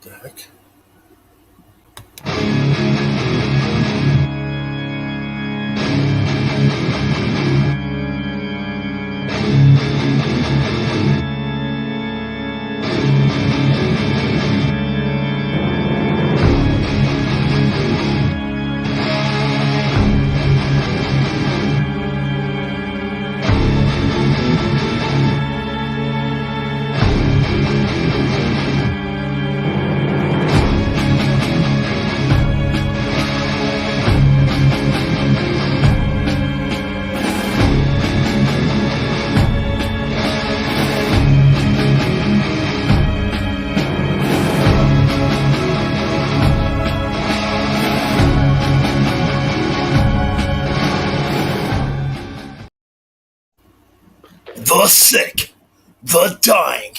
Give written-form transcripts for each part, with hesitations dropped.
The heck? The sick, the dying,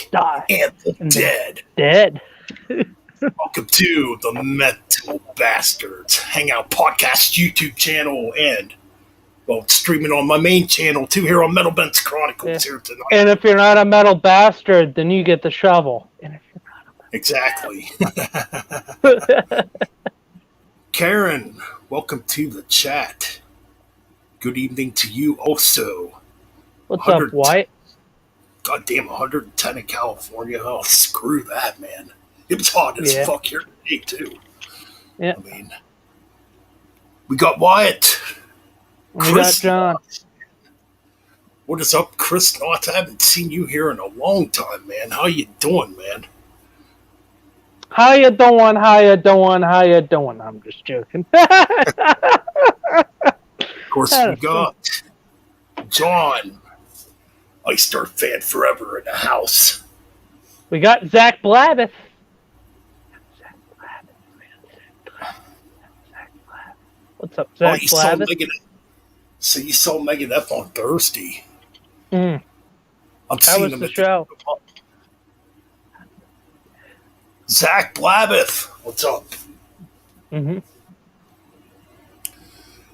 and the dead. Dead. Welcome to the Metal Bastards Hangout Podcast YouTube channel, and well, it's streaming on my main channel too here on Metalben's Chronicles here tonight. And if you're not a metal bastard, then you get the shovel. And if you're not Exactly. Karen, welcome to the chat. Good evening to you also. What's up, White? Goddamn, 110 in California. Oh, screw that, man. It was hot as fuck here today, too. Yeah. I mean, we got Wyatt. We got John. What is up, Chris Knott? I haven't seen you here in a long time, man. How you doing, man? How you doing? How you doing? How you doing? I'm just joking. Of course, we got John. Ice Earth fan forever in the house. We got Zach Blabbeth. What's up, Zach Blabbeth? So you saw Megadeth on Thursday. That was the show. Zach Blabbeth, what's up? Mm-hmm.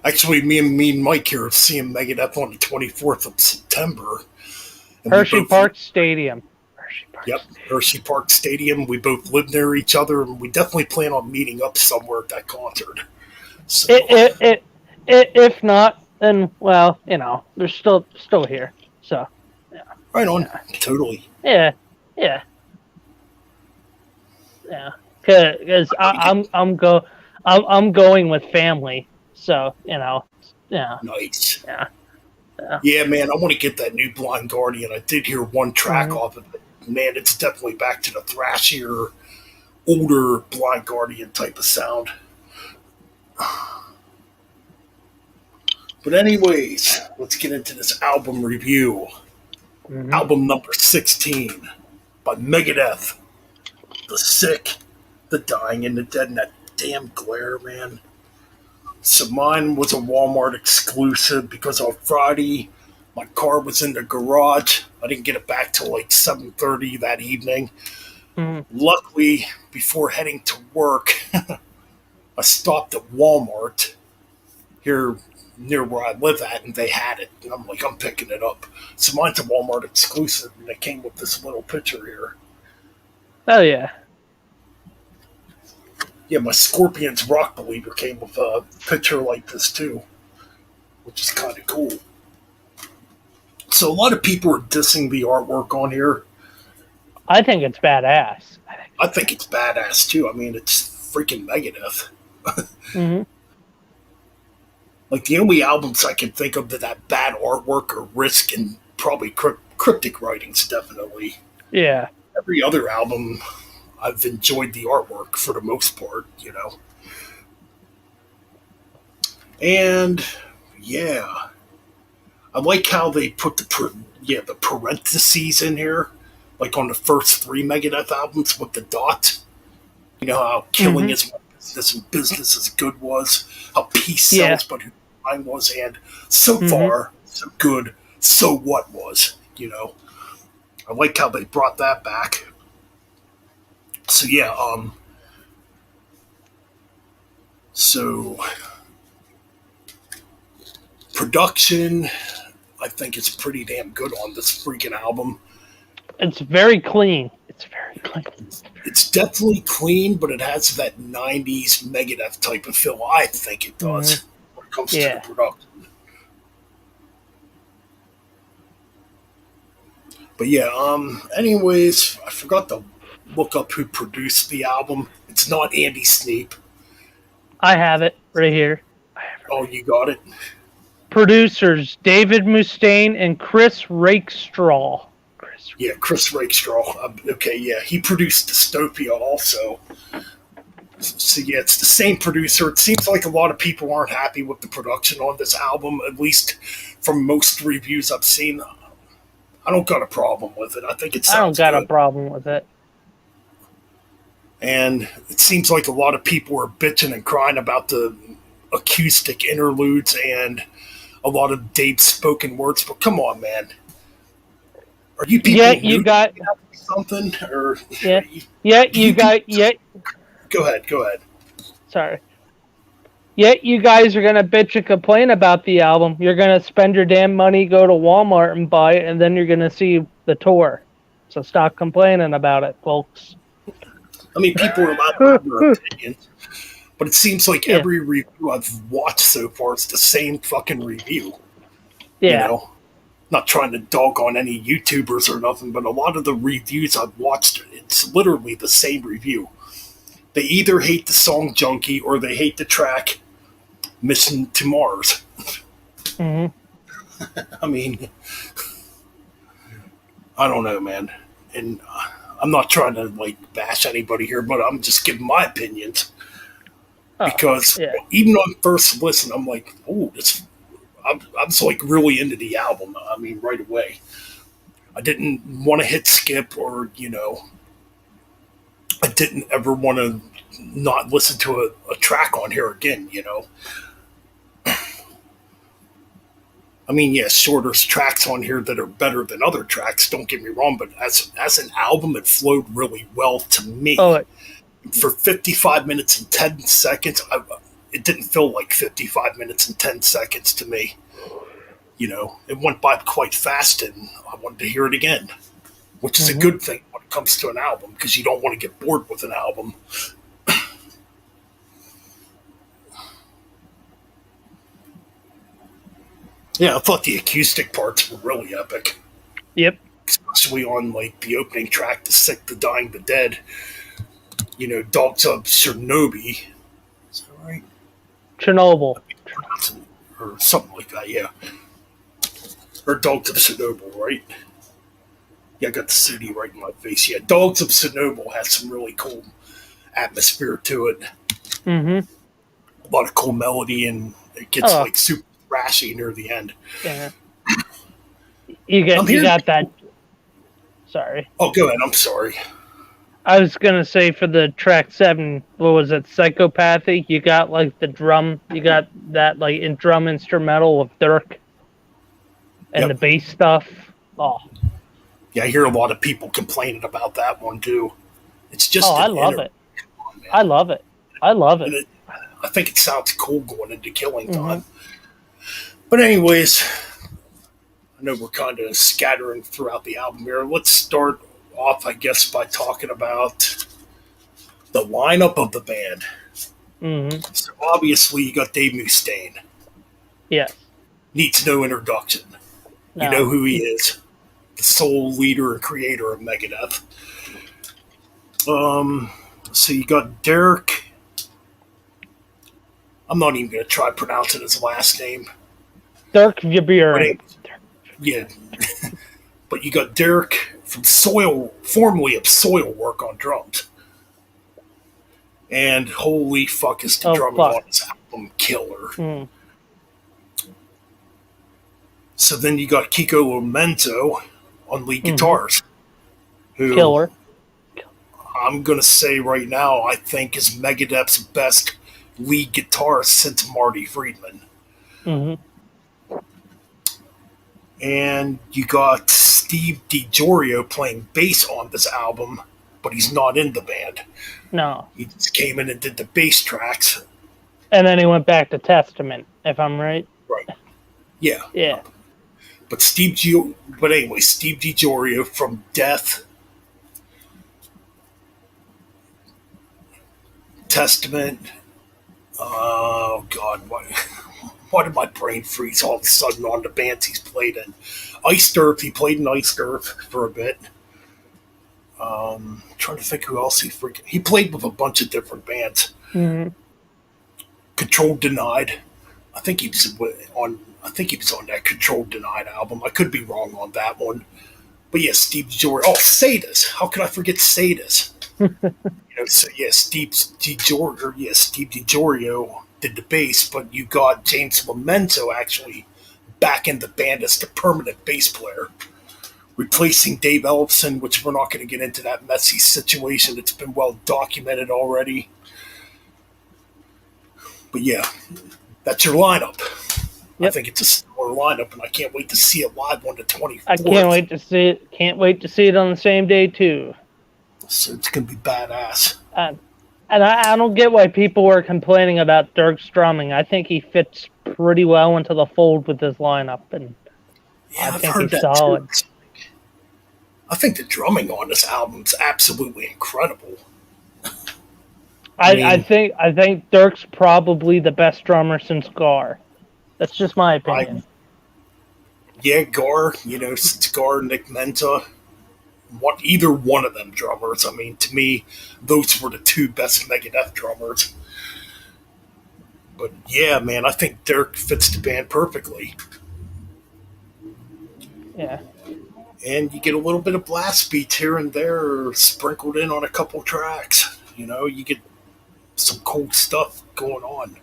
Actually, me and Mike here are seeing Megadeth on the 24th of September. Hershey Park Stadium. Hershey Park Stadium. We both live near each other, and we definitely plan on meeting up somewhere at that concert. So, if not, then, well, you know, they're still here. So, yeah. Right on. Yeah. Totally. Yeah. Because I'm going with family. So, you know, yeah. Nice. Yeah, man, I want to get that new Blind Guardian. I did hear one track off of it. Man, it's definitely back to the thrashier, older Blind Guardian type of sound. But anyways, let's get into this album review. Album number 16 by Megadeth. The sick, the dying, and the dead, and that damn glare, man. So mine was a Walmart exclusive because on Friday my car was in the garage. I didn't get it back till like 7:30 that evening. Luckily, before heading to work, I stopped at Walmart here near where I live at, and they had it. And I'm like, I'm picking it up. So mine's a Walmart exclusive, and it came with this little picture here. Oh, yeah. Yeah, my Scorpions Rock Believer came with a picture like this too, which is kind of cool. So a lot of people are dissing the artwork on here. I think it's badass. I think it's badass too. I mean, it's freaking Megadeth. Like the only albums I can think of that have bad artwork are Risk and probably Cryptic Writings, definitely. Yeah. Every other album, I've enjoyed the artwork for the most part, you know. And yeah, I like how they put the parentheses in here, like on the first 3 Megadeth albums with the dot. You know how killing is what business and business is good was, how peace sells, but who mine was, and so far so good, so what was. You know, I like how they brought that back. So yeah, so production, I think it's pretty damn good on this freaking album. It's very clean. It's very clean. It's definitely clean, but it has that '90s Megadeth type of feel. I think it does when it comes to the Yeah. production. But yeah, anyways, I forgot to look up who produced the album. It's not Andy Sneap. I have it right here. Oh, you got it? Producers David Mustaine and Chris Rakestraw. Yeah, Chris Rakestraw. Okay, yeah, he produced Dystopia also. So yeah, it's the same producer. It seems like a lot of people aren't happy with the production on this album, at least from most reviews I've seen. I don't got a problem with it. I think it I don't sounds got a good. problem with it. And it seems like a lot of people are bitching and crying about the acoustic interludes and a lot of Dave's spoken words. But come on, man. Are you people Yeah, new you got. to something? Or Yeah, you, yeah, do you you people, got. Yeah, go ahead, go ahead. sorry. Yet you guys are gonna bitch and complain about the album. You're gonna spend your damn money, go to Walmart and buy it, and then you're gonna see the tour. So stop complaining about it, folks. I mean, people are allowed to have their opinions, but it seems like Yeah, every review I've watched so far is the same fucking review. You yeah. know, not trying to dog on any YouTubers or nothing, but a lot of the reviews I've watched, it's literally the same review. They either hate the song Junkie or they hate the track Mission to Mars. Hmm. I mean, I don't know, man. And I'm not trying to like bash anybody here, but I'm just giving my opinions Oh, because yeah. even on first listen, I'm like, oh, this. I was like really into the album. I mean, right away. I didn't want to hit skip or I didn't ever want to not listen to a track on here again. I mean, yes, sure, there's tracks on here that are better than other tracks. Don't get me wrong, but as an album, it flowed really well to me. Oh, For 55 minutes and 10 seconds, it didn't feel like 55 minutes and 10 seconds to me. It went by quite fast, and I wanted to hear it again, which is a hmm. good thing when it comes to an album because you don't want to get bored with an album. Yeah, I thought the acoustic parts were really epic, Yep. especially on like the opening track, "The Sick, the Dying, the Dead." Dogs of Chernobyl. Is that right? Chernobyl. Or something like that. Yeah, or Dogs of Chernobyl, right? Yeah, I got the city right in my face. Yeah, Dogs of Chernobyl has some really cool atmosphere to it. Hmm. A lot of cool melody, and it gets Oh, like super thrashy near the end. yeah. I'm You here. got that. Sorry. Oh, go ahead. I'm sorry. I was gonna say for the track 7, what was it, Psychopathy? You got like the drum, you got that like in drum instrumental of Dirk and the Yep. bass stuff. Oh, Yeah, I hear a lot of people complaining about that one too. It's oh, just I an love inner it. I man. love it. I love it. And I think it sounds cool going into Killing Hmm. Time. But anyways, I know we're kind of scattering throughout the album here. Let's start off, I guess, by talking about the lineup of the band. Hmm. So obviously, you got Dave Mustaine. Yes. Needs no introduction. You know No. who he is. The sole leader and creator of Megadeth. So you got Derek. I'm not even going to try pronouncing his last name. Dirk But Verbeuren. yeah, but you got Derek from formerly of Soil Work on drums. And holy fuck is the Oh drumming fuck. on his album killer. Mm. So then you got Kiko Lamento on lead Hmm. guitars, who Killer. I'm going to say right now I think is Megadeth's best lead guitarist since Marty Friedman. Hmm. And you got Steve DiGiorio playing bass on this album, but he's not in the band. No. He just came in and did the bass tracks. And then he went back to Testament, if I'm right. Right. Yeah. Yeah. But anyway, Steve DiGiorio from Death, Testament. Oh God, why did my brain freeze all of a sudden on the bands he's played in? Ice Earth, he played in Ice Earth for a bit. Trying to think who else he played with a bunch of different bands. Mm-hmm. Control Denied. I think he was on that Control Denied album. I could be wrong on that one. But yeah, Steve DiGiorio. Oh, Sadus. How could I forget Sadus? Steve DiGiorio did the bass, but you got James Lamento actually back in the band as the permanent bass player, replacing Dave Ellefson, which we're not going to get into that messy situation. It's been well documented already. But yeah, that's your lineup. Yep. I think it's a stellar lineup, and I can't wait to see it live on the 24th. I can't wait to see it. Can't wait to see it on the same day too. So it's going to be badass. And I don't get why people were complaining about Dirk's drumming. I think he fits pretty well into the fold with his lineup, and I think he's solid. Too. I think the drumming on this album is absolutely incredible. I think Dirk's probably the best drummer since Gar. That's just my opinion. Gar. Since Gar, Nick Menta. Either one of them drummers. I mean, to me, those were the two best Megadeth drummers. But yeah, man, I think Dirk fits the band perfectly. Yeah. And you get a little bit of blast beats here and there sprinkled in on a couple tracks. You get some cool stuff going on.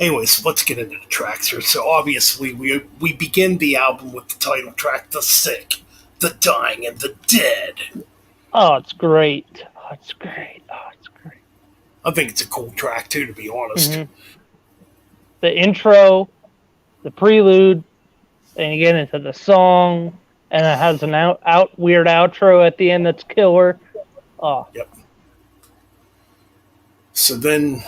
Anyways, let's get into the tracks here. So obviously we begin the album with the title track, The Sick, The Dying, and The Dead. Oh, it's great. Oh, it's great. I think it's a cool track too, to be honest. Mm-hmm. The intro, the prelude, and you get into the song, and it has an weird outro at the end that's killer. Oh. Yep. So then,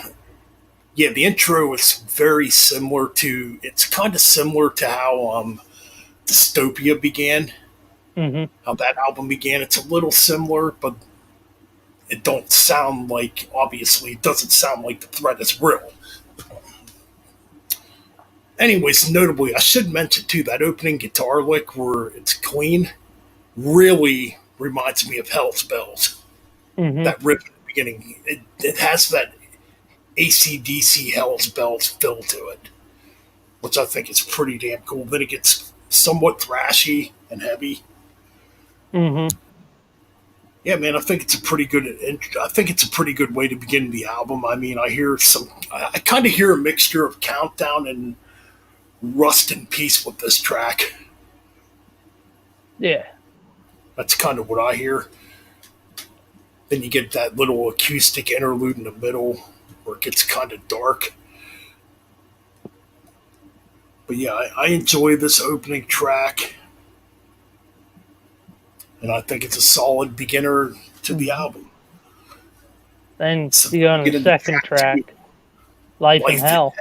yeah, the intro is very similar to. It's kind of similar to how Dystopia began. Mm-hmm. How that album began. It's a little similar, but it don't sound like. Obviously, it doesn't sound like the threat is real. Anyways, notably, I should mention too that opening guitar lick where it's clean really reminds me of Hell's Bells. Mm-hmm. That riff at the beginning, it has that AC/DC Hell's Bells feel to it, which I think is pretty damn cool. Then it gets somewhat thrashy and heavy. Mm-hmm. Yeah, man, I think it's a pretty good way to begin the album. I mean, I kind of hear a mixture of Countdown and Rust in Peace with this track. Yeah. That's kind of what I hear. Then you get that little acoustic interlude in the middle where it gets kind of dark. But yeah, I enjoy this opening track. And I think it's a solid beginner to the album. Then you go on the second track, Life in Hell.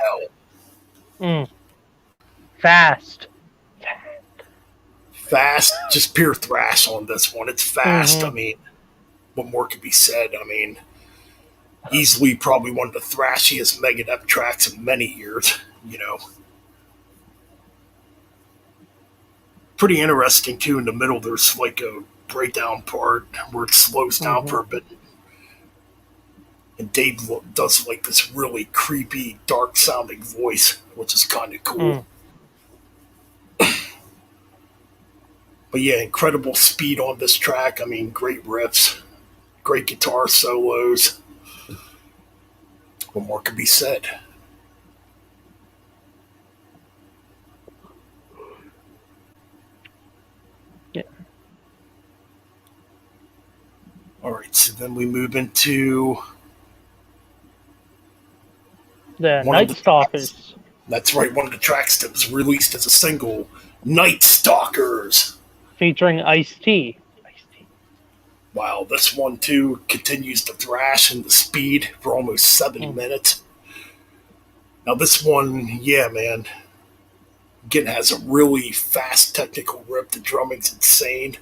Fast, just pure thrash on this one. It's fast. Mm-hmm. I mean, what more could be said? I mean, easily probably one of the thrashiest Megadeth tracks in many years, Pretty interesting, too. In the middle, there's like a breakdown part where it slows down for a bit. And Dave does like this really creepy, dark-sounding voice, which is kind of cool. But yeah, incredible speed on this track. I mean, great riffs, great guitar solos. What more could be said? Yeah. All right, so then we move into the Night Stalkers. That's right, one of the tracks that was released as a single, Night Stalkers. Featuring Ice-T. Wow, this one too continues to thrash and the speed for almost 70 minutes. Now this one, yeah, man. Again, has a really fast technical rip. The drumming's insane.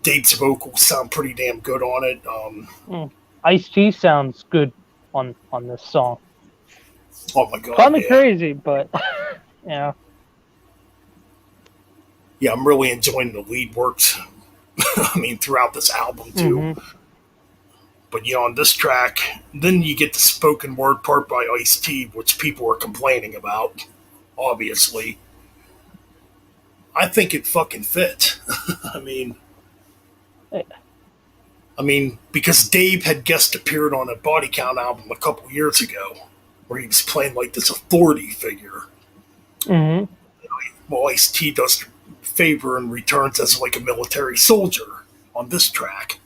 Dave's vocals sound pretty damn good on it. Ice-T sounds good on this song. Oh my god, Call me yeah. crazy, but yeah. Yeah, I'm really enjoying the lead works. I mean, throughout this album too. Mm-hmm. But yeah, on this track, then you get the spoken word part by Ice-T, which people are complaining about. Obviously, I think it fucking fits. I mean, because Dave had guest appeared on a Body Count album a couple years ago, where he was playing like this authority figure. Mm-hmm. Well, Ice-T does favor and returns as like a military soldier on this track.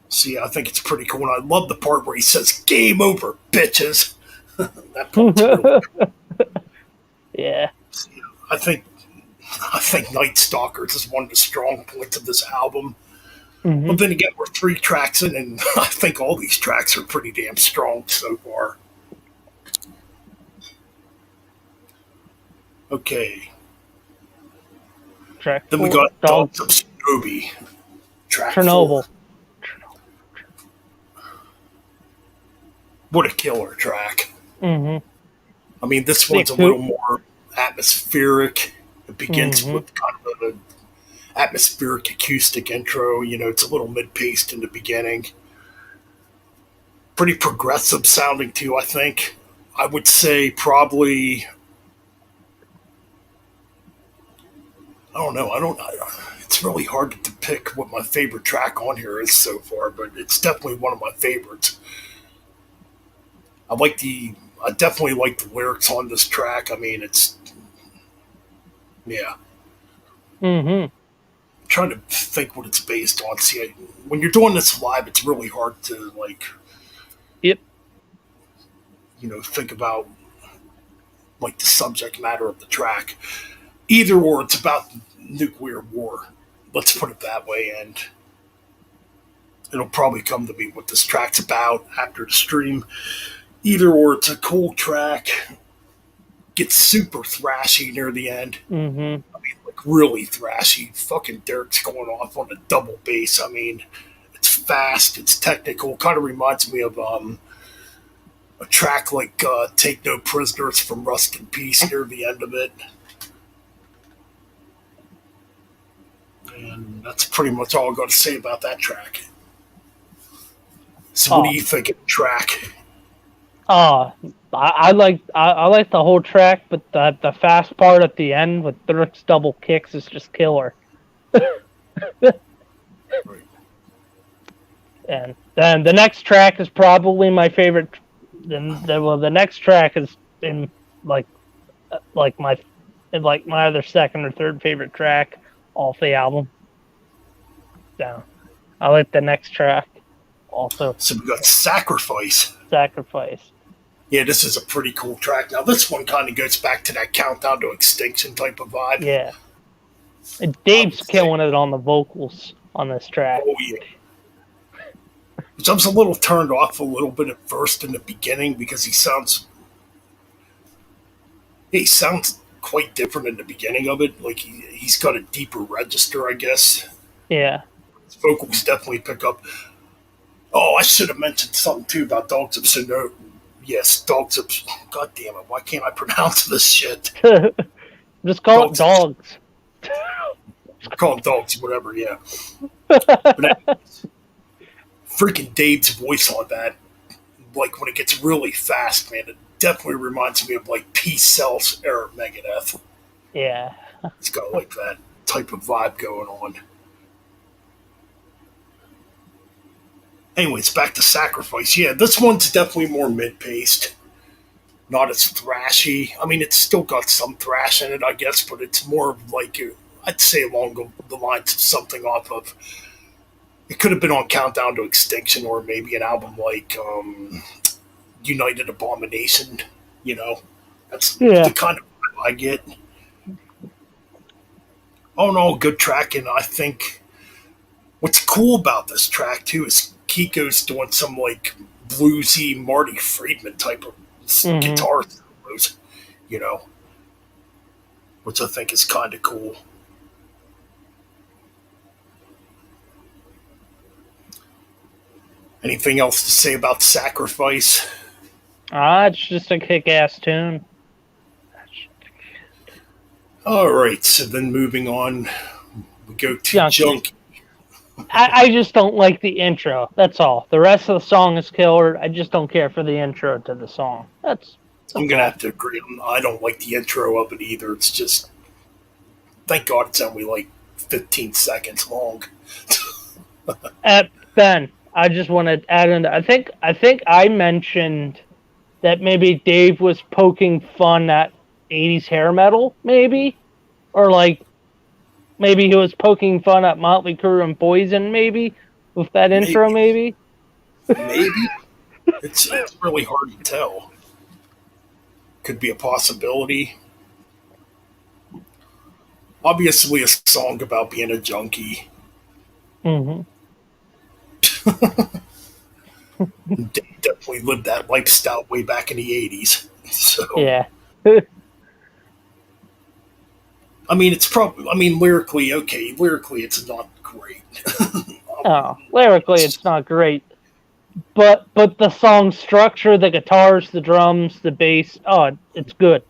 See, I think it's pretty cool, and I love the part where he says "Game over, bitches." That part's really cool. Yeah. See, I think Night Stalkers is one of the strong points of this album. Mm-hmm. But then again, we're 3 tracks in, and I think all these tracks are pretty damn strong so far. Okay. Track Then we 4, got Dogs of Shinobi. Track Chernobyl. 4. What a killer track. Mm-hmm. I mean, this one's a little more atmospheric. It begins with kind of an atmospheric acoustic intro. You know, it's a little mid-paced in the beginning. Pretty progressive sounding too, I think. I would say probably... I don't know. It's really hard to pick what my favorite track on here is so far, but it's definitely one of my favorites. I definitely like the lyrics on this track. I mean, it's... Yeah. Mm-hmm. I'm trying to think what it's based on. See, when you're doing this live, it's really hard to, like... Yep. You know, think about, like, the subject matter of the track. Either or, it's about nuclear war. Let's put it that way, and it'll probably come to me what this track's about after the stream. Either or, it's a cool track. Gets super thrashy near the end. Mm-hmm. I mean, like, really thrashy. Fucking Derek's going off on a double bass. I mean, it's fast, it's technical. Kind of reminds me of a track like Take No Prisoners from Rust in Peace near the end of it. And that's pretty much all I've got to say about that track. So what do you think of the track? I like the whole track, but the fast part at the end with Dirk's double kicks is just killer. Right. And then the next track is probably my favorite. The next track is in my other second or third favorite track off the album. So I like the next track also. So we got Sacrifice. Sacrifice. Yeah, this is a pretty cool track. Now, this one kind of goes back to that Countdown to Extinction type of vibe. Yeah. And Dave's killing it on the vocals on this track. Oh, yeah. Which I was a little turned off a little bit at first in the beginning because he sounds quite different in the beginning of it. Like, he's got a deeper register, I guess. Yeah. His vocals definitely pick up. Oh, I should have mentioned something, too, about Dogs of Shinobi. Yes, Dogs of... God damn it, why can't I pronounce this shit? Just call it Dogs. Call it Dogs, whatever, yeah. But anyways, freaking Dave's voice on that, like, when it gets really fast, man, it definitely reminds me of, like, Peace Cells era Megadeth. Yeah. It's got, like, that type of vibe going on. Anyways, back to Sacrifice. Yeah, this one's definitely more mid-paced. Not as thrashy. I mean, it's still got some thrash in it, I guess, but it's more of like, I'd say along the lines of something off of... It could have been on Countdown to Extinction or maybe an album like United Abomination, you know? That's the kind of vibe I get. Oh no, good track, and I think what's cool about this track, too, is Kiko's doing some, like, bluesy Marty Friedman type of guitar solos. you know, which I think is kind of cool. Anything else to say about Sacrifice? It's just a kick-ass tune. All right, so then moving on, we go to Junkie. I just don't like the intro. That's all. The rest of the song is killer. I just don't care for the intro to the song. I'm gonna have to agree. I don't like the intro of it either. It's just, thank God it's only like 15 seconds long. Ben, I just want to add in. I think I mentioned that maybe Dave was poking fun at 80s hair metal, maybe, or like maybe he was poking fun at Motley Crue and Poison, maybe with that intro, maybe. Maybe it's really hard to tell. Could be a possibility. Obviously, a song about being a junkie. Mm-hmm. Dave definitely lived that lifestyle way back in the 80s. So yeah. I mean, it's probably. I mean, lyrically, okay. Lyrically, it's not great. Lyrically, it's not great. But the song structure, the guitars, the drums, the bass, it's good.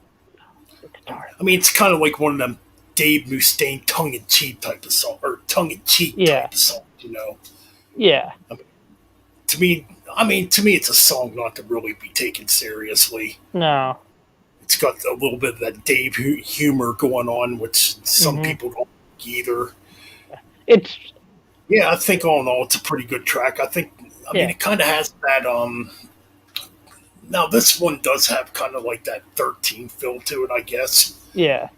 I mean, it's kind of like one of them Dave Mustaine tongue-in-cheek type of song, or tongue-in-cheek type of song, you know? Yeah. To me, it's a song not to really be taken seriously. No. It's got a little bit of that Dave humor going on, which some people don't like either. Yeah, I think all in all, it's a pretty good track. I mean, it kind of has that. Now this one does have kind of like that 13 feel to it, I guess. Yeah.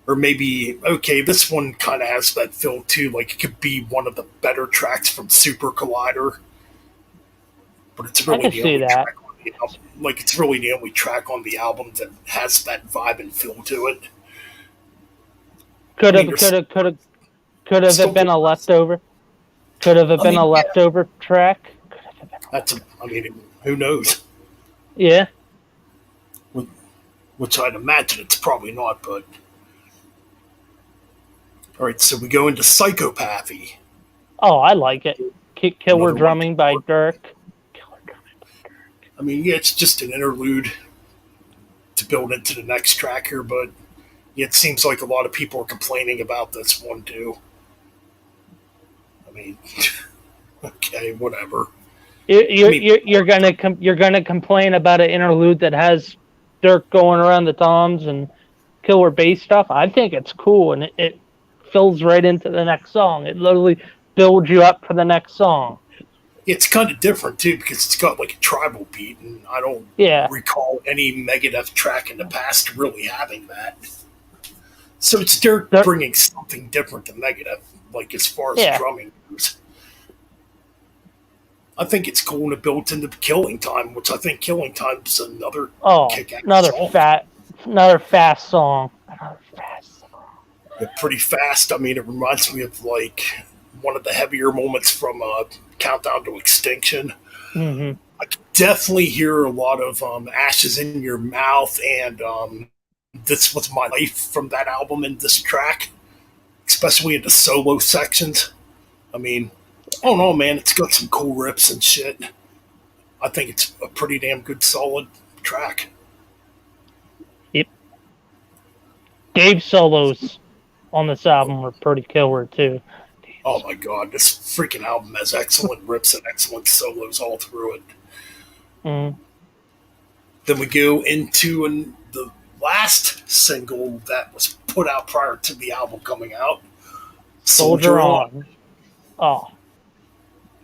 Or maybe, okay, this one kind of has that feel too. Like it could be one of the better tracks from Super Collider. But it's really the only track on the album. Like it's really the only track on the album that has that vibe and feel to it. Could have been a leftover. Could have been a leftover track. I mean, who knows? Yeah. Which I'd imagine it's probably not, but. Alright, so we go into Psychopathy. Oh, I like it. Killer drumming by Dirk. I mean, yeah, it's just an interlude to build into the next track here, but it seems like a lot of people are complaining about this one too. I mean, okay, whatever. You're gonna complain about an interlude that has Dirk going around the toms and killer bass stuff. I think it's cool, and it fills right into the next song. It literally builds you up for the next song. It's kind of different too because it's got like a tribal beat, and I don't recall any Megadeth track in the past really having that. So it's Dirk bringing something different to Megadeth, like as far as drumming goes. I think it's cool and it built into Killing Time, which I think Killing Time is another kick-ass song. Another fast song. Yeah, pretty fast. I mean, it reminds me of like one of the heavier moments from Countdown to Extinction. Mm-hmm. I can definitely hear a lot of Ashes in Your Mouth and This Was My Life from that album in this track, especially in the solo sections. I mean, I don't know, man. It's got some cool riffs and shit. I think it's a pretty damn good, solid track. Yep. Dave's solos on this album were pretty killer, too. Oh my god, this freaking album has excellent riffs and excellent solos all through it. Mm. Then we go into the last single that was put out prior to the album coming out. Soldier On. Oh.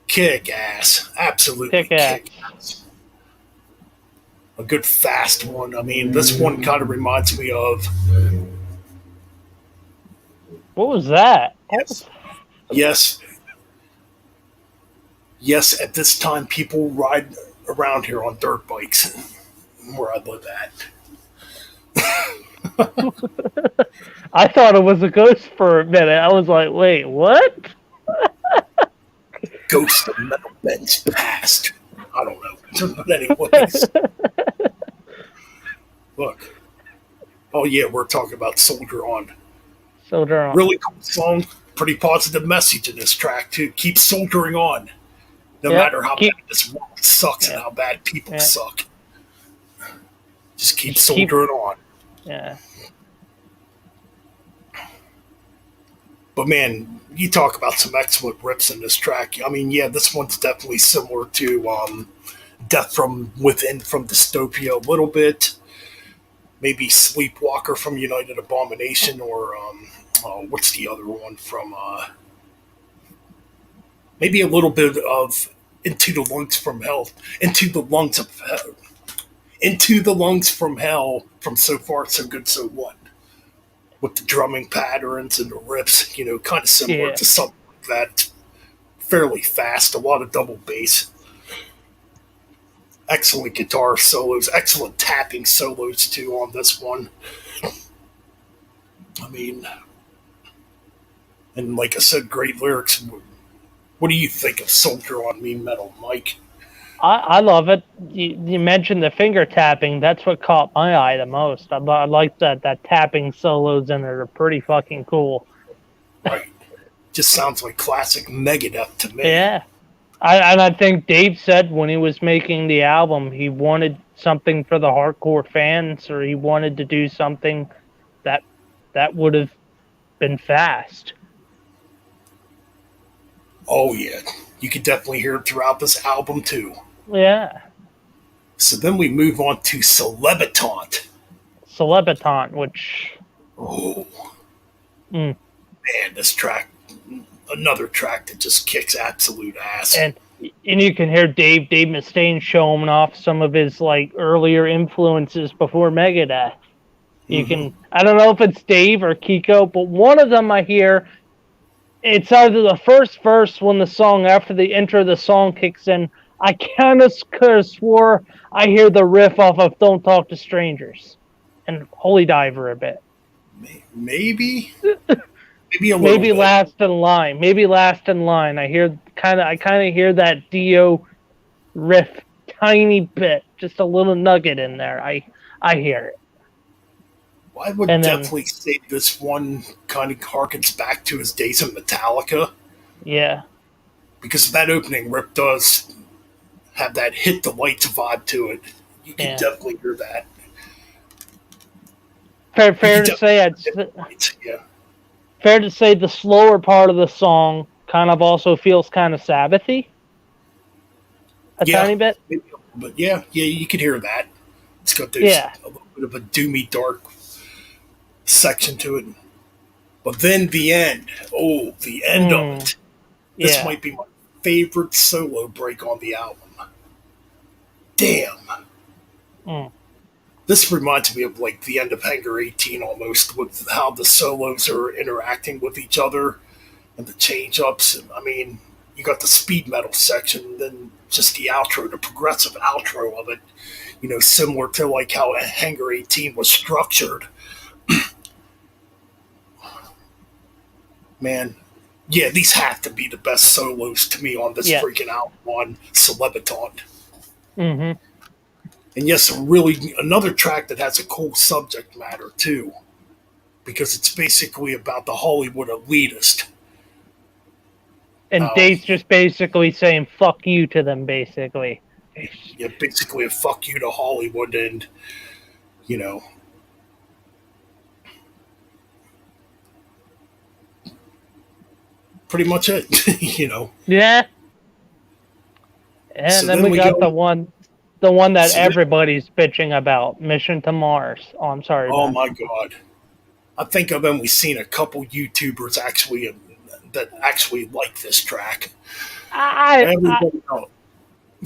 Kick ass. Absolutely kick ass. A good fast one. I mean, this one kind of reminds me of... What was that? Yes, at this time, people ride around here on dirt bikes where I live at. I thought it was a ghost for a minute. I was like, wait, what? Ghost of Metalben's past. I don't know. But anyways. Look. Oh yeah, we're talking about Soldier On. Soldier On. Really cool song. Pretty positive message in this track too. Keep soldiering on, no Yep. matter how bad this world sucks and Yeah. how bad people Yeah. suck. Just keep Just keep. soldiering on. Yeah. But man, you talk about some excellent rips in this track. I mean, yeah, this one's definitely similar to Death from Within from Dystopia a little bit. Maybe Sleepwalker from United Abomination, or what's the other one from? Maybe a little bit of Into the Lungs from Hell, Into the Lungs of Hell, Into the Lungs from Hell from So Far So Good So What, with the drumming patterns and the riffs, kind of similar Yeah. to something like that. Fairly fast, a lot of double bass. Excellent guitar solos, excellent tapping solos too on this one. I mean, and like I said, great lyrics. What do you think of Soldier on Mean Metal, Mike? I love it. You mentioned the finger tapping. That's what caught my eye the most. I like that tapping solos in it are pretty fucking cool. Right. Just sounds like classic Megadeth to me. Yeah. I think Dave said when he was making the album, he wanted something for the hardcore fans, or he wanted to do something that would have been fast. Oh yeah, you could definitely hear it throughout this album too. Yeah. So then we move on to Celebitant. Celebitant, which Oh mm. man, this track, another track that just kicks absolute ass. And you can hear Dave Mustaine showing off some of his like earlier influences before Megadeth. You can, I don't know if it's Dave or Kiko, but one of them I hear, it's either the first verse when the song, after the intro of the song kicks in, I kind of swore I hear the riff off of Don't Talk to Strangers and Holy Diver a bit. Maybe a little Maybe bit. Last in Line. Maybe Last in Line. I kind of hear that Dio riff tiny bit, just a little nugget in there. I hear it. I would definitely say this one kind of harkens back to his days in Metallica. Yeah. Because that opening rip does have that hit the lights vibe to it. You can definitely hear that. Fair to say, fair to say the slower part of the song kind of also feels kind of Sabbathy. A tiny bit. But yeah, you could hear that. It's got those, a little bit of a doomy, dark section to it. But then the end. Oh, the end of it. This might be my favorite solo break on the album. Damn. This reminds me of like the end of Hangar 18 almost, with how the solos are interacting with each other and the change ups. And I mean, you got the speed metal section, then just the outro, the progressive outro of it, similar to like how Hangar 18 was structured. Man, yeah, these have to be the best solos to me on this freaking album on Celebitant. Mm-hmm. And yes, really another track that has a cool subject matter too, because it's basically about the Hollywood elitist. And Dave's just basically saying "fuck you" to them, basically. Yeah, basically a fuck you to Hollywood, and pretty much it. Yeah. And so then we got the one that everybody's bitching about, Mission to Mars. Oh, I'm sorry. Oh my god! I think I've only seen a couple YouTubers that actually like this track.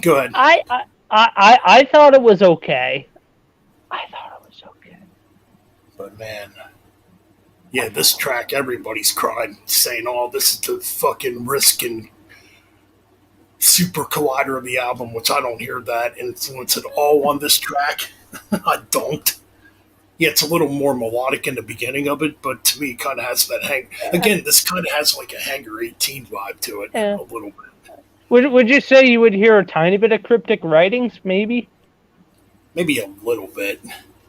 Go ahead. I thought it was okay. But man, yeah, this track, everybody's crying, saying, "Oh, this is the fucking Risk and Super Collider of the album," which I don't hear that influence at all on this track. I don't. Yeah, it's a little more melodic in the beginning of it, but to me, it kind of has that Again, this kind of has like a Hangar 18 vibe to it, a little bit. Would you say you would hear a tiny bit of cryptic writings, maybe? Maybe a little bit.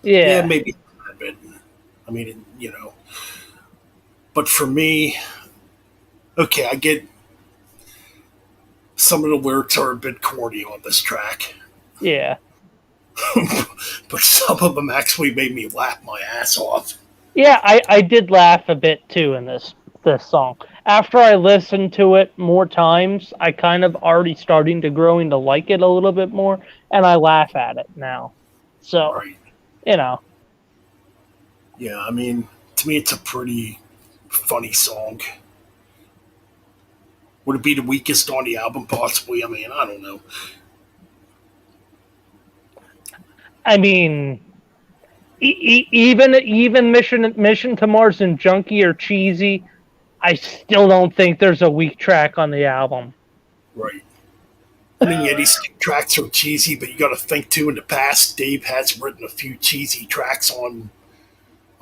Yeah, Yeah, maybe a bit. I mean, but for me, okay, I get some of the lyrics are a bit corny on this track, yeah, but some of them actually made me laugh my ass off. yeah. I did laugh a bit too in this song. After I listened to it more times, I kind of already starting to growing to like it a little bit more, and I laugh at it now. So Right. you know, Yeah, I mean, to me, it's a pretty funny song. Would it be the weakest on the album? Possibly. I mean, I don't know. I mean, even Mission to Mars and Junkie are cheesy. I still don't think there's a weak track on the album. Right. I mean, yeah, these tracks are cheesy, but you got to think too. In the past, Dave has written a few cheesy tracks on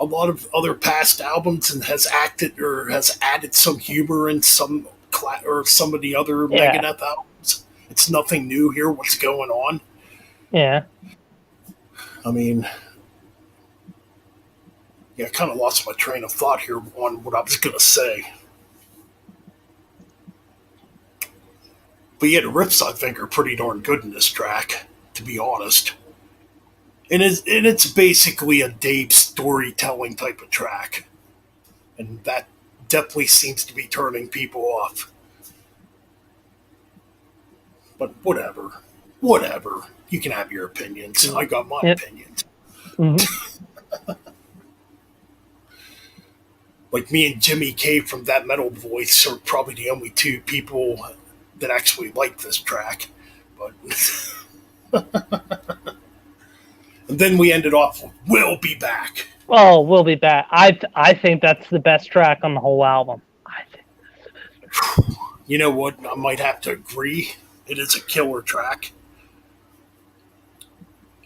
a lot of other past albums, and has acted or has added some humor in some or some of the other Yeah, Megadeth albums. It's nothing new here. What's going on? yeah. I mean, yeah, I kind of lost my train of thought here on what I was going to say. But yeah, the riffs I think are pretty darn good in this track, to be honest. And it's basically a Dave storytelling type of track, and that definitely seems to be turning people off. But whatever. You can have your opinions. I got my Yep. opinions. Mm-hmm. Like me and Jimmy K from That Metal Voice are probably the only two people that actually like this track. But and then we ended off with "We'll Be Back." Oh, we'll be back. I think that's the best track on the whole album. I think. You know what? I might have to agree. It is a killer track.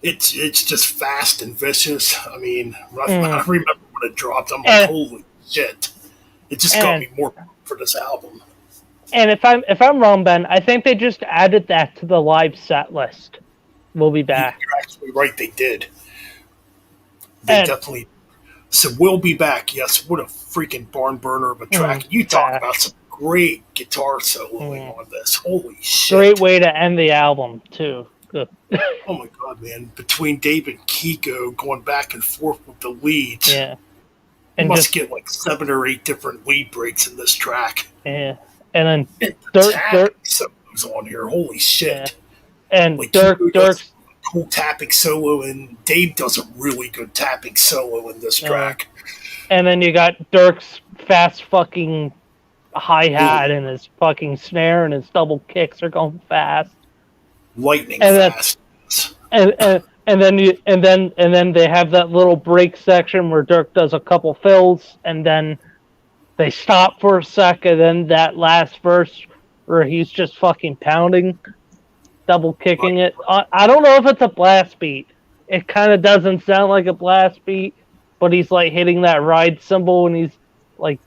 It's just fast and vicious. I mean, I Mm. remember when it dropped. I'm like, And holy shit! It just got and me more for this album. and if I'm wrong, Ben, I think they just added that to the live set list. We'll be back. You're actually right. They did. They And definitely. So we'll be back. Yes, what a freaking barn burner of a track. You talk about trash. some great guitar soloing Mm. on this. Holy Great shit! way to end the album too. Good. Oh my god, man! Between Dave and Kiko going back and forth with the leads, Yeah. you And must just get like 7 or 8 different lead breaks in this track. yeah. And then And the Dirk tapping solos on here. Holy yeah. shit! And Like Kiko does Dirk's a cool tapping solo, and Dave does a really good tapping solo in this uh, track. and then you got Dirk's fast fucking hi hat Ooh, and his fucking snare and his double kicks are going fast. lightning And then fast. and then they have that little break section where Dirk does a couple fills and then they stop for a second. Then that last verse where he's just fucking pounding, double Right. kicking it. I don't know if it's a blast beat. It kind of doesn't sound like a blast beat, but he's like hitting that ride cymbal and he's like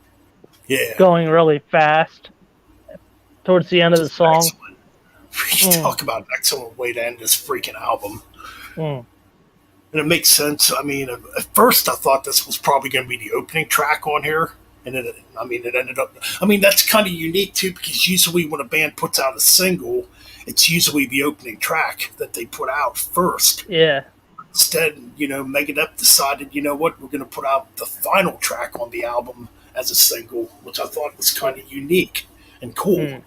Yeah. going really fast towards the end of the Just song. excellent. You Mm, talk about an excellent way to end this freaking album. mm, And it makes sense. I mean, at first I thought this was probably going to be the opening track on here. And then, I mean, it ended up. I mean, that's kind of unique too, because usually when a band puts out a single, it's usually the opening track that they put out first. yeah. Instead, Megadeth decided, you know what, we're going to put out the final track on the album as a single, which I thought was kind of unique and cool. Mm,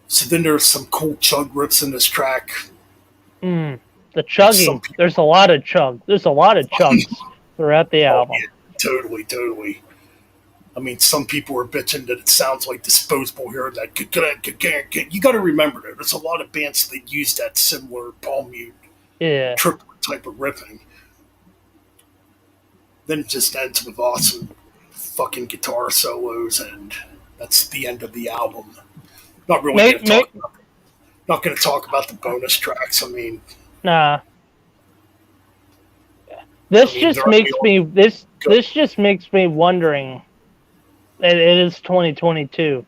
So then there's some cool chug riffs in this track. mm. The Some chugging. people, There's a lot of chug. There's a lot of chugs throughout the oh album. yeah, totally. I mean, some people are bitching that it sounds like Disposable here. That you got to remember that there's a lot of bands that use that similar palm mute Yeah. triplet type of riffing. Then it just ends with awesome fucking guitar solos, and that's the end of the album. Not really going Make, to talk make, about. Not going to talk about the bonus tracks. nah. I mean, they're only on good. This just makes me wondering. It is 2022.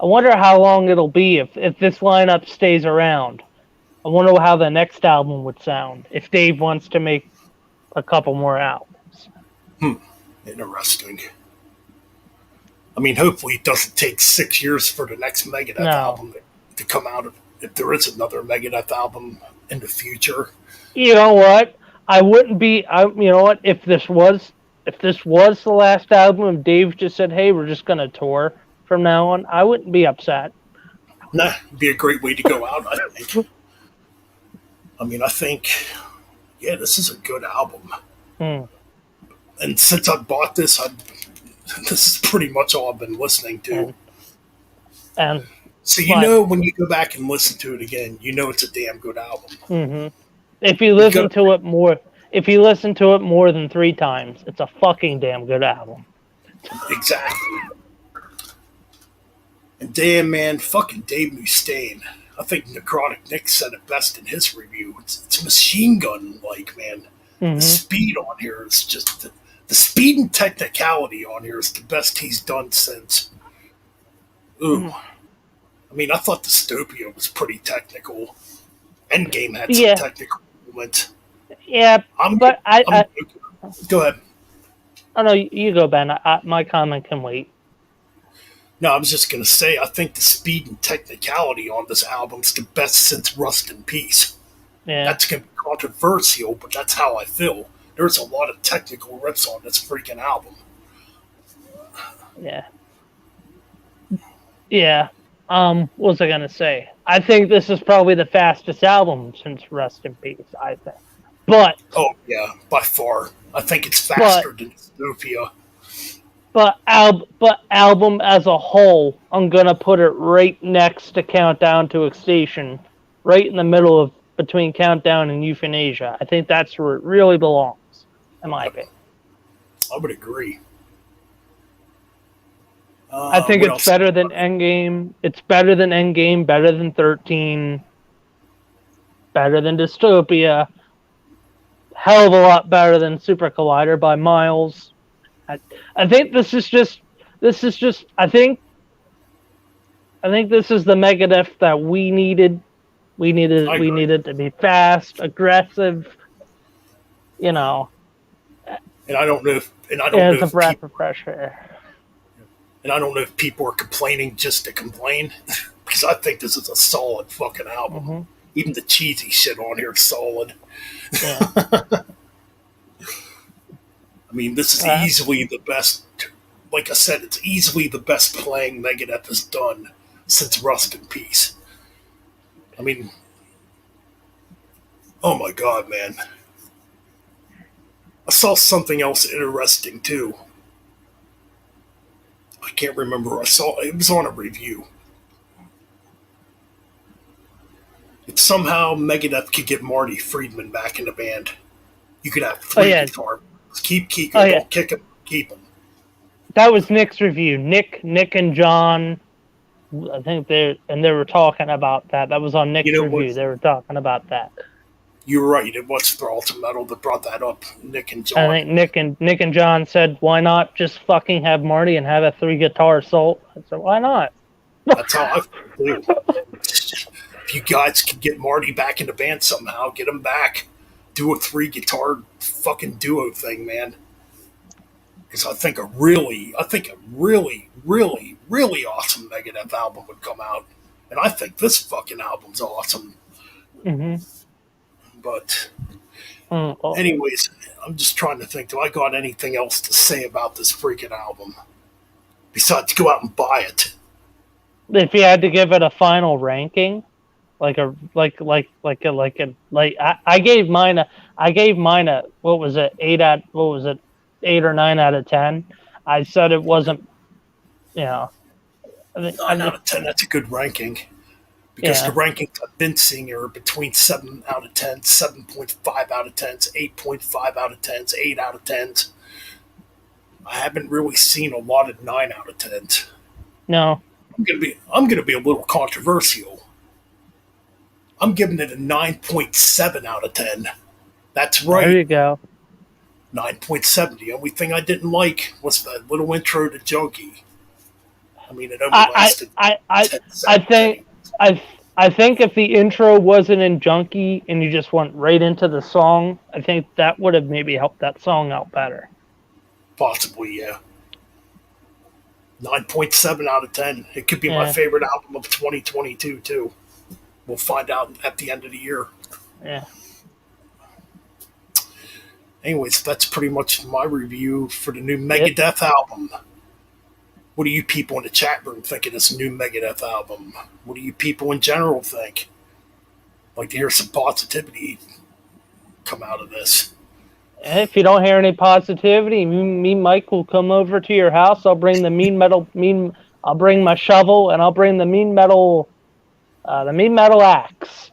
I wonder how long it'll be if this lineup stays around. I wonder how the next album would sound if Dave wants to make a couple more albums. Interesting. I mean, hopefully it doesn't take 6 years for the next Megadeth No. album to come out. If there is another Megadeth album in the future. You know what? I wouldn't be. You know what? If this was the last album, and Dave just said, "Hey, we're just gonna tour from now on," I wouldn't be upset. Nah, it'd be a great way to go out, I think. I mean, I think, yeah, this is a good album. And since I bought this, this is pretty much all I've been listening to. And so you know, when you go back and listen to it again, you know it's a damn good album. If you listen to it more than 3 times, it's a fucking damn good album. Exactly. And damn, man, fucking Dave Mustaine. I think Necrotic Nick said it best in his review. It's machine gun like, man. The speed on here is just the speed and technicality on here is the best he's done since. Ooh. I mean, I thought Dystopia was pretty technical. Endgame had some technical moments. Yeah, but I go ahead. Oh no, you go, Ben. My comment can wait. No, I was just going to say, I think the speed and technicality on this album's the best since Rust in Peace. Yeah. That's going to be controversial, but that's how I feel. There's a lot of technical rips on this freaking album. Yeah. Yeah. What was I going to say? I think this is probably the fastest album since Rust in Peace, I think. But... Oh, yeah, by far. I think it's faster than Dystopia. But album as a whole, I'm gonna put it right next to Countdown to Extinction, right in the middle of between Countdown and Euthanasia. I think that's where it really belongs, in my opinion. I would agree. I think it's better than Endgame. It's better than Endgame. Better than 13. Better than Dystopia. Hell of a lot better than Super Collider by miles. I think this is just I think this is the Megadeth that we needed. We needed to be fast, aggressive, you know. And I don't know if it's a breath of fresh air. And I don't know if people are complaining just to complain, because I think this is a solid fucking album. Even the cheesy shit on here is solid. Yeah. I mean, this is easily the best. Like I said, it's easily the best playing Megadeth has done since Rust in Peace. I mean, oh my god, man. I saw something else interesting too. I can't remember where I saw it. It was on a review. If somehow Megadeth could get Marty Friedman back in the band, you could have 3 guitars. Keep Kiko, don't kick him, keep him. That was Nick's review. Nick and John, I think they were talking about that. That was on Nick's review. They were talking about that. You're right. It was Thrall to Metal that brought that up. Nick and John. I think Nick and John said, "Why not just fucking have Marty and have a 3-guitar assault?" I said, "Why not?" That's how I feel. If you guys can get Marty back in the band somehow, get him back. Do a 3-guitar fucking duo thing, man. Because I think a really, really, really awesome Megadeth album would come out. And I think this fucking album's awesome. But anyways, I'm just trying to think, do I got anything else to say about this freaking album? Besides go out and buy it. If you had to give it a final ranking, I gave mine a what was it, 8 or 9 out of 10. I said it wasn't, 9 out of 10, that's a good ranking. Because the rankings I've been seeing are between 7 out of 10, 7.5 out of 10s, 8.5 out of 10s, 8 out of 10s. I haven't really seen a lot of 9 out of 10s. No. I'm gonna be a little controversial. I'm giving it a 9.7 out of 10. That's right. There you go. 9.7. The only thing I didn't like was the little intro to Junkie. I mean, it only lasted 10 seconds. I think if the intro wasn't in Junkie and you just went right into the song, I think that would have maybe helped that song out better. Possibly, yeah. 9.7 out of 10. It could be my favorite album of 2022, too. We'll find out at the end of the year. Yeah. Anyways, that's pretty much my review for the new Megadeth album. What do you people in the chat room think of this new Megadeth album? What do you people in general think? I'd like to hear some positivity come out of this. If you don't hear any positivity, me, Mike, will come over to your house. I'll bring the I'll bring my shovel, and I'll bring the mean metal axe.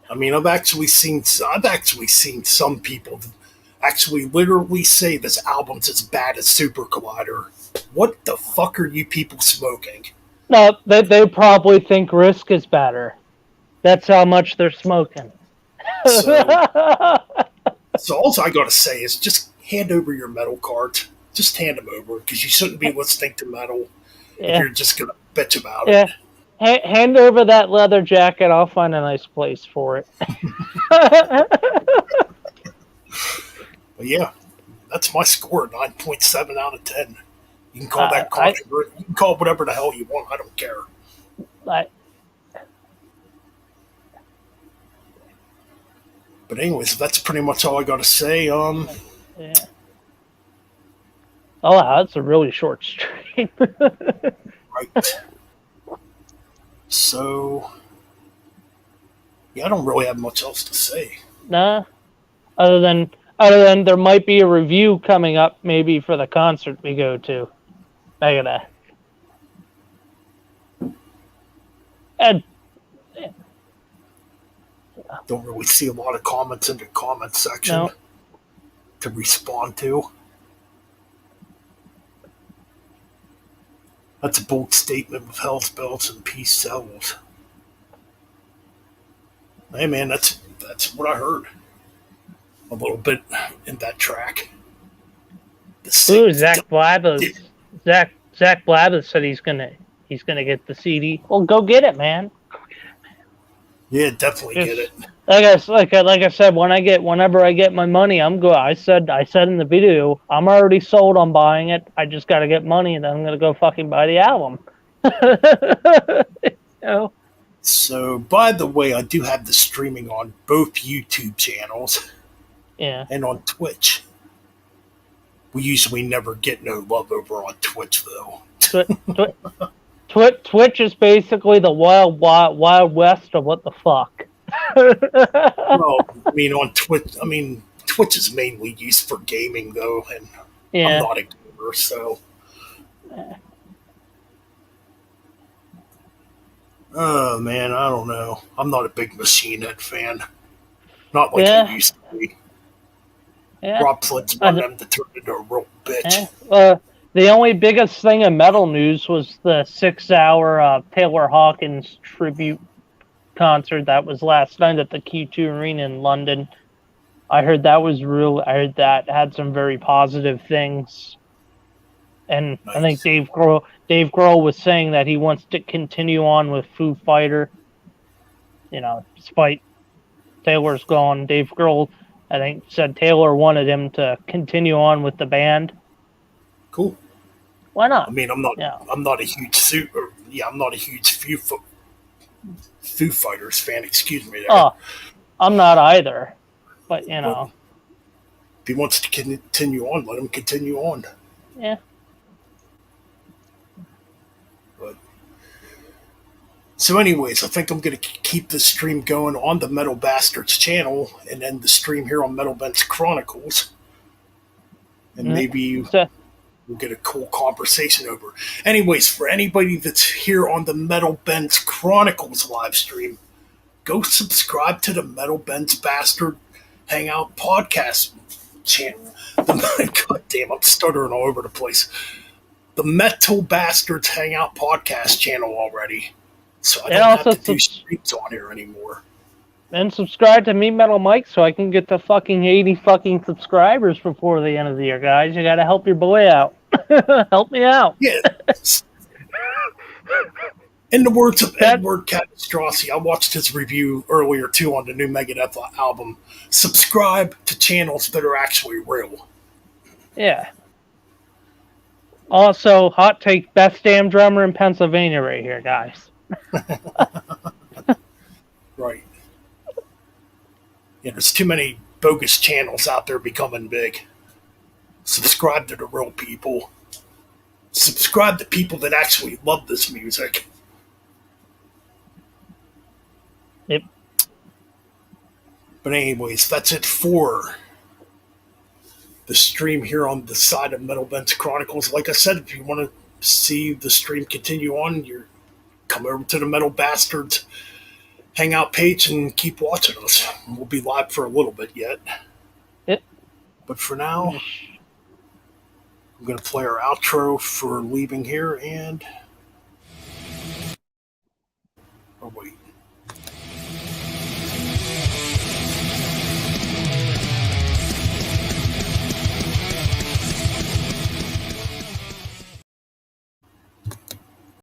I mean, I've actually seen some people actually literally say this album's as bad as Super Collider. What the fuck are you people smoking? No, they probably think Risk is better. That's how much they're smoking. So all I gotta say is just hand over your metal cards. Just hand them over, because you shouldn't be listening to metal if you're just gonna bitch about it. Hand over that leather jacket. I'll find a nice place for it. But yeah, that's my score, 9.7 out of 10. You can call that you can call it whatever the hell you want. I don't care. But anyways, that's pretty much all I got to say. Yeah. Oh, that's a really short stream. Right. So, yeah, I don't really have much else to say. Nah. Other than there might be a review coming up, maybe for the concert we go to. Megadeth. And don't really see a lot of comments in the comment section to respond to. That's a bold statement with health belts and peace sells. Hey man, that's what I heard. A little bit in that track. Ooh, Zach Blabbers said he's gonna get the CD. Well, go get it, man. Yeah, definitely get it. Like I said, whenever I get my money, I'm go. I said in the video, I'm already sold on buying it. I just got to get money, and then I'm gonna go fucking buy the album. You know? So, by the way, I do have the streaming on both YouTube channels. Yeah. And on Twitch. We usually never get no love over on Twitch, though. Twitch is basically the wild west of what the fuck. Well, I mean, on Twitch, Twitch is mainly used for gaming, though, and I'm not a gamer, so. Oh, man, I don't know. I'm not a big Machine Head fan. Not like I used to be. Yeah. Rob Flint's wanted them to turn into a real bitch. The only biggest thing in metal news was the 6-hour Taylor Hawkins tribute concert that was last night at the Q2 Arena in London. I heard that had some very positive things. And nice. I think Dave Grohl was saying that he wants to continue on with Foo Fighter. You know, despite Taylor's gone, Dave Grohl, I think, said Taylor wanted him to continue on with the band. Cool. Why not? I mean, I'm not a huge I'm not a huge Foo Fighters fan. Excuse me. There. Oh, I'm not either. But you know, if he wants to continue on, let him continue on. Yeah. So anyways, I think I'm going to keep the stream going on the Metal Bastards channel and then the stream here on Metalben's Chronicles. And maybe we'll get a cool conversation over. Anyways, for anybody that's here on the Metalben's Chronicles live stream, go subscribe to the Metalben's Bastard Hangout podcast channel. God damn, I'm stuttering all over the place. The Metal Bastards Hangout podcast channel already. So I don't have to do streams on here anymore. And subscribe to Me Metal Mike so I can get to fucking 80 fucking subscribers before the end of the year, guys. You gotta help your boy out. Help me out. Yeah. In the words of That Edward Catastrossi, I watched his review earlier too on the new Megadeth album. Subscribe to channels that are actually real. yeah. Also, hot take: best damn drummer in Pennsylvania right here, guys. Right. Yeah, there's too many bogus channels out there becoming big. Subscribe to the real people. Subscribe to people that actually love this music. Yep. But anyways, that's it for the stream here on the side of Metalben's Chronicles. Like I said, if you want to see the stream continue on, you're come over to the Metal Bastards Hangout page and keep watching us. We'll be live for a little bit yet. Yep. But for now, I'm going to play our outro for leaving here, and